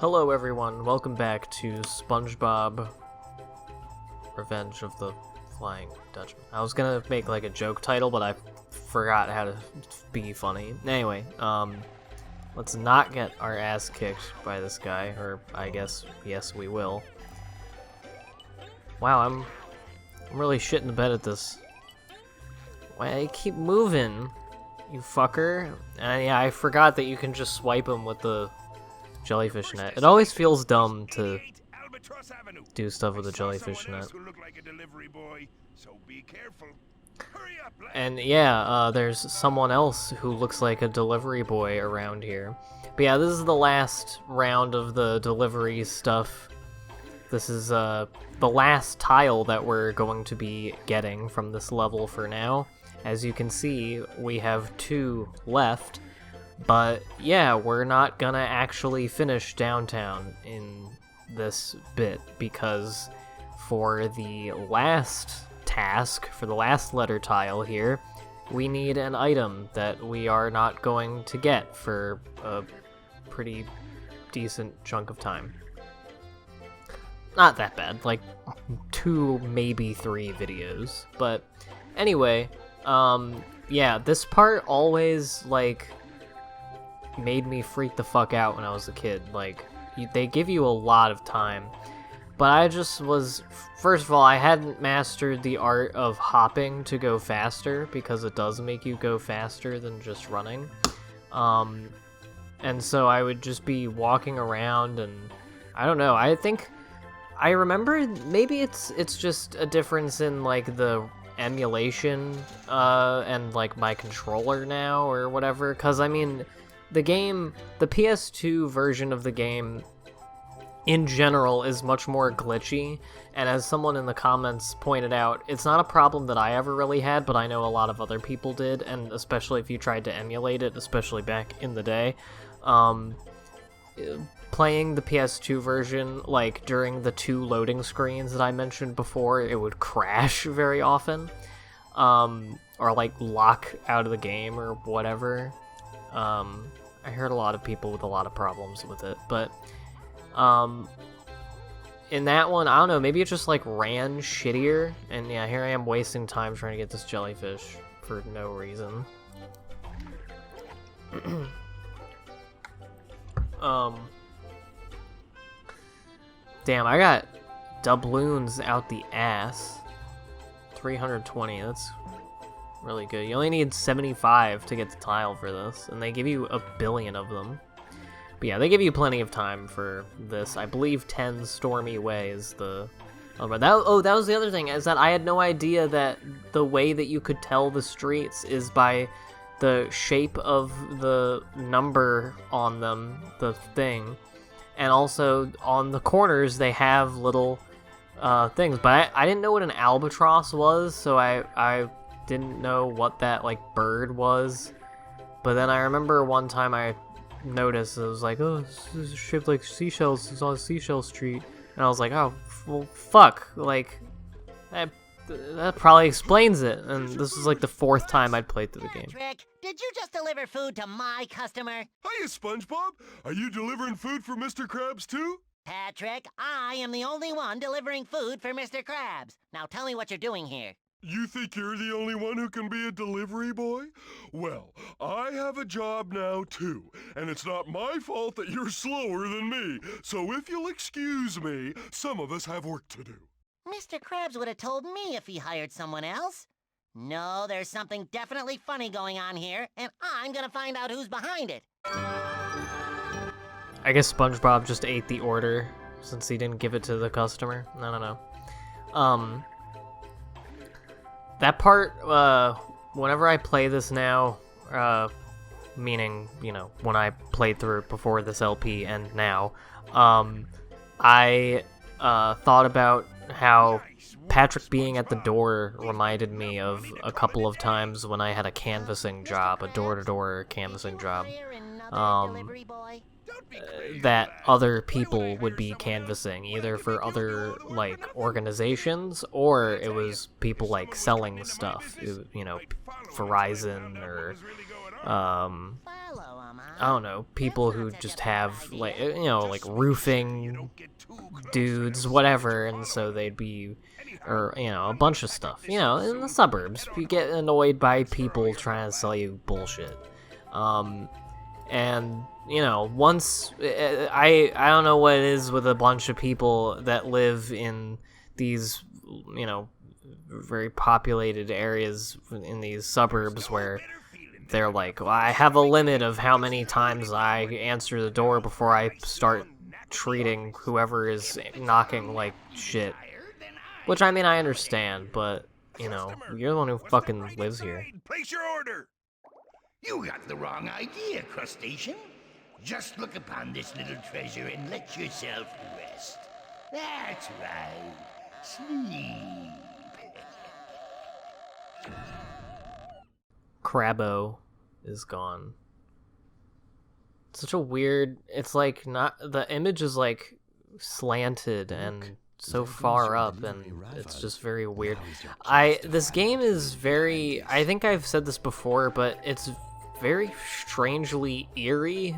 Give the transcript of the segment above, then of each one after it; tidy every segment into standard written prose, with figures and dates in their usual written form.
Hello everyone, welcome back to SpongeBob Revenge of the Flying Dutchman. I was gonna make like a joke title, but I forgot how to be funny. Anyway, let's not get our ass kicked by this guy, or I guess, yes we will. Wow, I'm really shitting the bed at this. Why I keep moving, you fucker. And yeah, I forgot that you can just swipe him with the jellyfish net. It always feels dumb to do stuff with the jellyfish net. And yeah, there's someone else who looks like a delivery boy around here. But yeah, this is the last round of the delivery stuff. This is the last tile that we're going to be getting from this level for now. As you can see, we have 2 left. But yeah, we're not gonna actually finish downtown in this bit, because for the last task, for the last letter tile here, we need an item that we are not going to get for a pretty decent chunk of time. Not that bad, like 2, maybe 3 videos. But anyway, yeah, this part always, like, made me freak the fuck out when I was a kid. Like, they give you a lot of time, but I just was, first of all, I hadn't mastered the art of hopping to go faster, because it does make you go faster than just running. And so I would just be walking around, and I don't know, I think I remember maybe it's just a difference in like the emulation and like my controller now or whatever, because I mean, the game, the PS2 version of the game in general is much more glitchy, and as someone in the comments pointed out, it's not a problem that I ever really had, but I know a lot of other people did, and especially if you tried to emulate it, especially back in the day. Playing the PS2 version, like during the 2 loading screens that I mentioned before, it would crash very often, or like lock out of the game or whatever. I heard a lot of people with a lot of problems with it, but in that one, I don't know, maybe it just like ran shittier, and yeah, here I am wasting time trying to get this jellyfish for no reason. Damn, I got doubloons out the ass. 320, that's really good. You only need 75 to get the tile for this, and they give you 1 billion of them. But yeah, they give you plenty of time for this. I believe 10 Stormy Way is the... Oh, that was the other thing, is that I had no idea that the way that you could tell the streets is by the shape of the number on them, the thing. And also, on the corners, they have little things. But I didn't know what an albatross was, so I didn't know what that like bird was. But then I remember one time I noticed it was like, oh, this is shaped like seashells, it's on Seashell Street, and I was like, oh well, fuck, like that probably explains it. And this was like the 4th time I'd played through the game. Patrick, did you just deliver food to my customer? Hiya, SpongeBob. Are you delivering food for Mr. Krabs too? Patrick, I am the only one delivering food for Mr. Krabs. Now tell me what you're doing here. You think you're the only one who can be a delivery boy? Well, I have a job now too, and it's not my fault that you're slower than me. So if you'll excuse me, some of us have work to do. Mr. Krabs would have told me if he hired someone else. No, there's something definitely funny going on here, and I'm gonna find out who's behind it. I guess SpongeBob just ate the order since he didn't give it to the customer. I don't know. That part, whenever I play this now, meaning, you know, when I played through it before this LP and now, I thought about how Patrick being at the door reminded me of a couple of times when I had a canvassing job, a door-to-door canvassing job, that other people would be canvassing, either for other, like, organizations, or it was people, like, selling stuff, you know, Verizon, or, I don't know, people who just have, like, you know, like roofing dudes, whatever, and so they'd be, or, you know, a bunch of stuff. You know, in the suburbs, you get annoyed by people trying to sell you bullshit. And, you know, once, I don't know what it is with a bunch of people that live in these, you know, very populated areas in these suburbs where they're like, well, I have a limit of how many times I answer the door before I start treating whoever is knocking like shit. Which, I mean, I understand, but, you know, you're the one who fucking lives here. Place your order. You got the wrong idea, crustacean. Just look upon this little treasure and let yourself rest. That's right. Sleep. Crabbo is gone. Such a weird, it's like not, the image is like slanted and so far up, and it's just very weird. This game is very, I think I've said this before, but it's very strangely eerie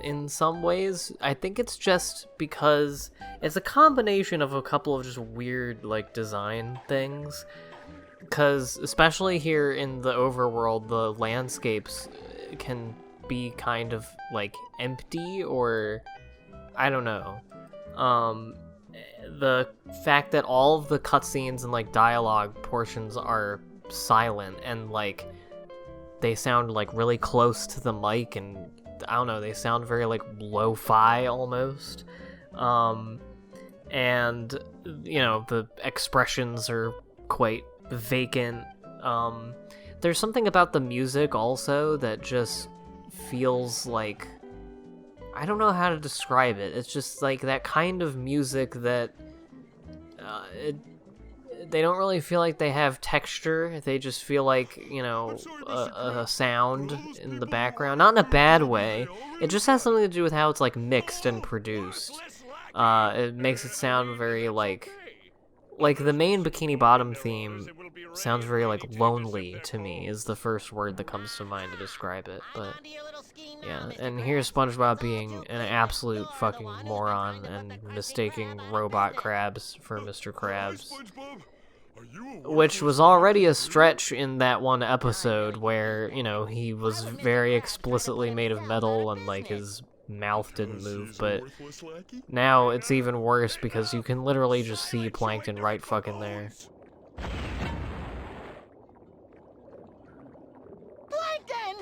in some ways. I think it's just because it's a combination of a couple of just weird like design things, because especially here in the overworld, the landscapes can be kind of like empty, or I don't know. The fact that all of the cutscenes and like dialogue portions are silent and like they sound like really close to the mic, and I don't know, they sound very like lo-fi almost. And you know, the expressions are quite vacant. There's something about the music also that just feels like, I don't know how to describe it. It's just like that kind of music that they don't really feel like they have texture. They just feel like, you know, a sound in the background. Not in a bad way. It just has something to do with how it's like mixed and produced. It makes it sound very like the main Bikini Bottom theme sounds very like lonely to me, is the first word that comes to mind to describe it. But yeah, and here's SpongeBob being an absolute fucking moron and mistaking robot crabs for Mr. Krabs, which was already a stretch in that one episode where, you know, he was very explicitly made of metal and like his mouth didn't move, but now it's even worse because you can literally just see Plankton right fucking there.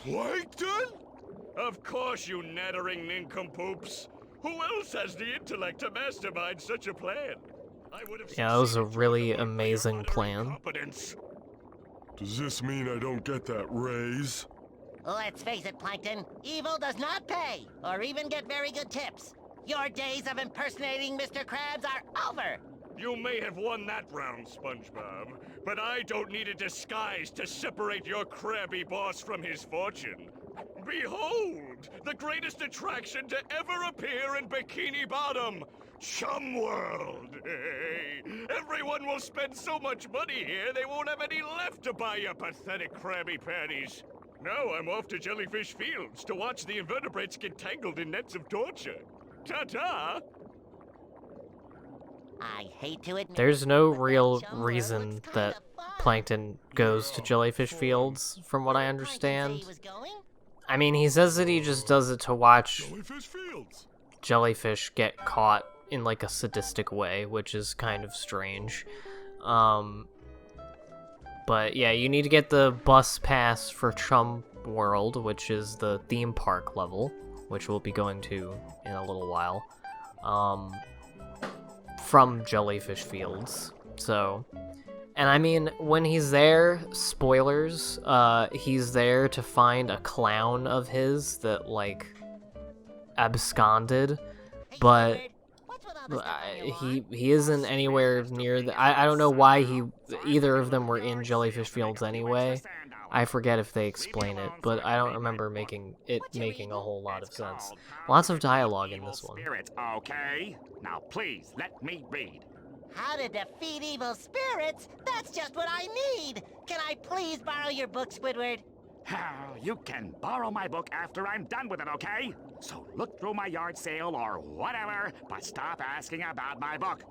Plankton? Of course, you nattering nincompoops. Who else has the intellect to mastermind such a plan? Yeah, that was a really amazing plan. Does this mean I don't get that raise? Let's face it, Plankton. Evil does not pay, or even get very good tips. Your days of impersonating Mr. Krabs are over. You may have won that round, SpongeBob, but I don't need a disguise to separate your crabby boss from his fortune. Behold, the greatest attraction to ever appear in Bikini Bottom, Chum World. Everyone will spend so much money here, they won't have any left to buy your pathetic Krabby Patties. Now I'm off to Jellyfish Fields to watch the invertebrates get tangled in nets of torture. Ta-ta! I hate to admit, There's no real reason that Plankton goes to Jellyfish Fields, from what I understand. I mean, he says that he just does it to watch jellyfish get caught in like a sadistic way, which is kind of strange. But yeah, you need to get the bus pass for Chum World, which is the theme park level, which we'll be going to in a little while, from Jellyfish Fields. So, and I mean, when he's there, spoilers, he's there to find a clown of his that, like, absconded, but he isn't anywhere near the, I don't know why either of them were in Jellyfish Fields anyway. I forget if they explain it, but I don't remember making a whole lot of sense. Lots of dialogue in this one. Okay, now please let me read. How to defeat evil spirits? That's just what I need! Can I please borrow your book, Squidward? You can borrow my book after I'm done with it, okay? So look through my yard sale or whatever, but stop asking about my book.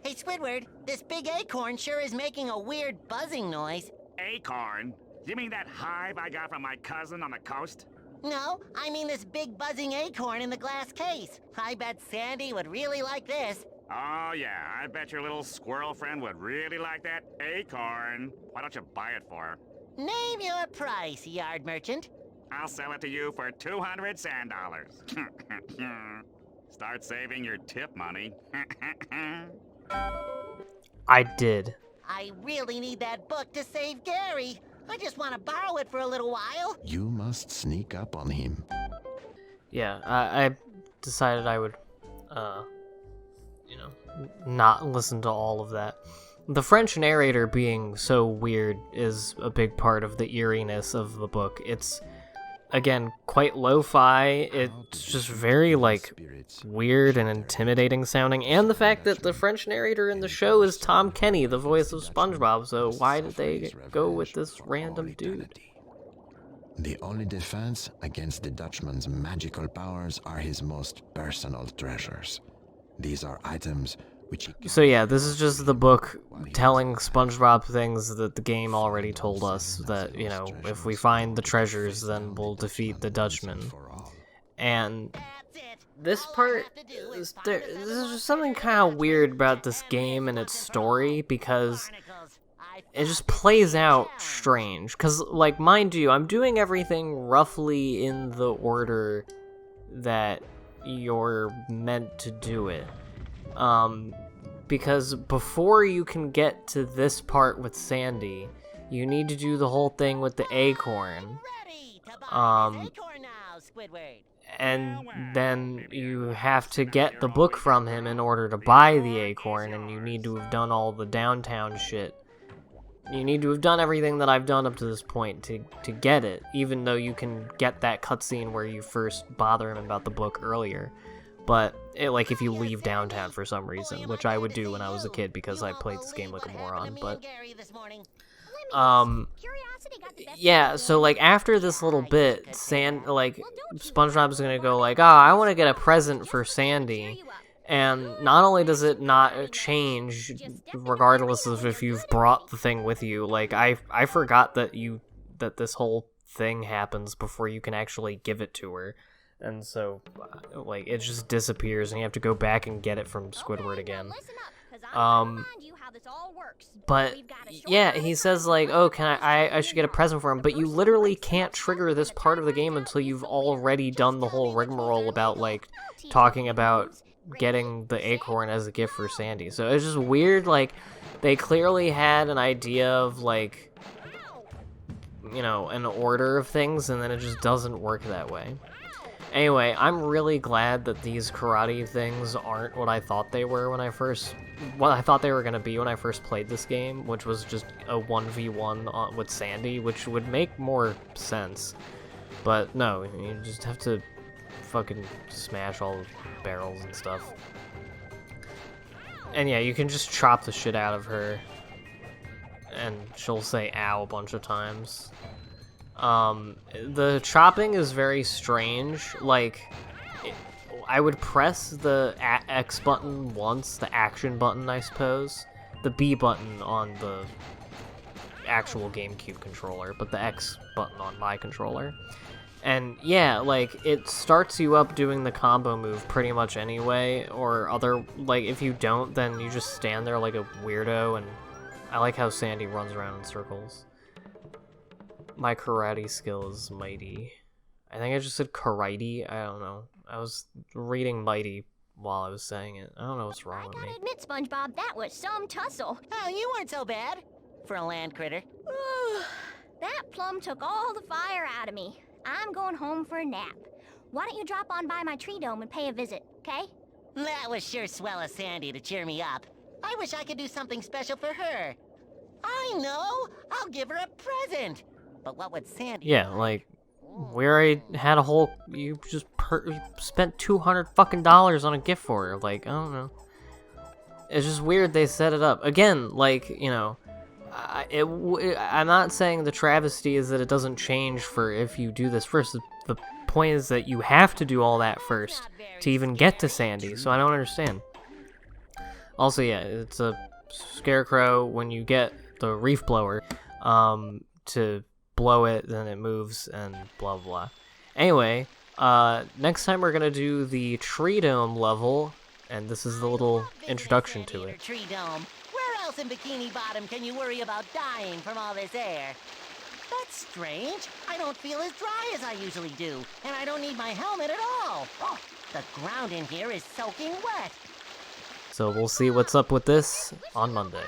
Hey, Squidward, this big acorn sure is making a weird buzzing noise. Acorn? You mean that hive I got from my cousin on the coast? No, I mean this big buzzing acorn in the glass case. I bet Sandy would really like this. Oh, yeah, I bet your little squirrel friend would really like that acorn. Why don't you buy it for her? Name your price, yard merchant. I'll sell it to you for 200 sand dollars. Start saving your tip money. I did. I really need that book to save Gary. I just want to borrow it for a little while. You must sneak up on him. Yeah, I decided I would, not listen to all of that. The French narrator being so weird is a big part of the eeriness of the book. It's, again, quite lo-fi. It's just very, weird and intimidating sounding. And the fact that the French narrator in the show is Tom Kenny, the voice of SpongeBob, so why did they go with this random dude? The only defense against the Dutchman's magical powers are his most personal treasures. These are items which he... So yeah, this is just the book telling SpongeBob things that the game already told us, that, if we find the treasures, then we'll defeat the Dutchman. And this part, there's just something kind of weird about this game and its story, because it just plays out strange. Because, mind you, I'm doing everything roughly in the order that you're meant to do it. Because before you can get to this part with Sandy, you need to do the whole thing with the acorn. Ready to buy this acorn now, Squidward. And then you have to get the book from him in order to buy the acorn, and you need to have done all the downtown shit. You need to have done everything that I've done up to this point to get it, even though you can get that cutscene where you first bother him about the book earlier. But, if you leave downtown for some reason, which I would do when I was a kid because I played this game like a moron, but... yeah, so, after this little bit, SpongeBob's gonna go I want to get a present for Sandy, and not only does it not change, regardless of if you've brought the thing with you, I forgot that this whole thing happens before you can actually give it to her. And so, it just disappears, and you have to go back and get it from Squidward again. But, yeah, he says, oh, I should get a present for him, but you literally can't trigger this part of the game until you've already done the whole rigmarole about, talking about getting the acorn as a gift for Sandy. So it's just weird, they clearly had an idea of, an order of things, and then it just doesn't work that way. Anyway, I'm really glad that these karate things aren't what I thought they were what I thought they were going to be when I first played this game, which was just a 1v1 with Sandy, which would make more sense. But no, you just have to fucking smash all the barrels and stuff. And yeah, you can just chop the shit out of her, and she'll say ow a bunch of times. The chopping is very strange. I would press the X button once, the action button, I suppose. The B button on the actual GameCube controller, but the X button on my controller. And yeah, it starts you up doing the combo move pretty much anyway, or if you don't, then you just stand there like a weirdo, and I like how Sandy runs around in circles. My karate skill is mighty. I think I just said karate. I don't know. I was reading mighty while I was saying it. I don't know what's wrong with me. I gotta admit, SpongeBob, that was some tussle. Oh, you weren't so bad for a land critter. That plum took all the fire out of me. I'm going home for a nap. Why don't you drop on by my tree dome and pay a visit, okay? That was sure swell of Sandy to cheer me up. I wish I could do something special for her. I know! I'll give her a present! But what would Sandy... Yeah, we already had a whole... You just spent $200 fucking dollars on a gift for her. I don't know. It's just weird they set it up. Again, I'm not saying the travesty is that it doesn't change for if you do this first. The point is that you have to do all that first to even get to Sandy, so I don't understand. Also, yeah, it's a scarecrow. When you get the reef blower to blow it, then it moves and blah blah. Anyway, next time we're gonna do the tree dome level, and this is the little introduction to it. Tree dome. Where else in Bikini Bottom can you worry about dying from all this air? That's strange. I don't feel as dry as I usually do, and I don't need my helmet at all. Oh, the ground in here is soaking wet. So we'll see what's up with this on Monday.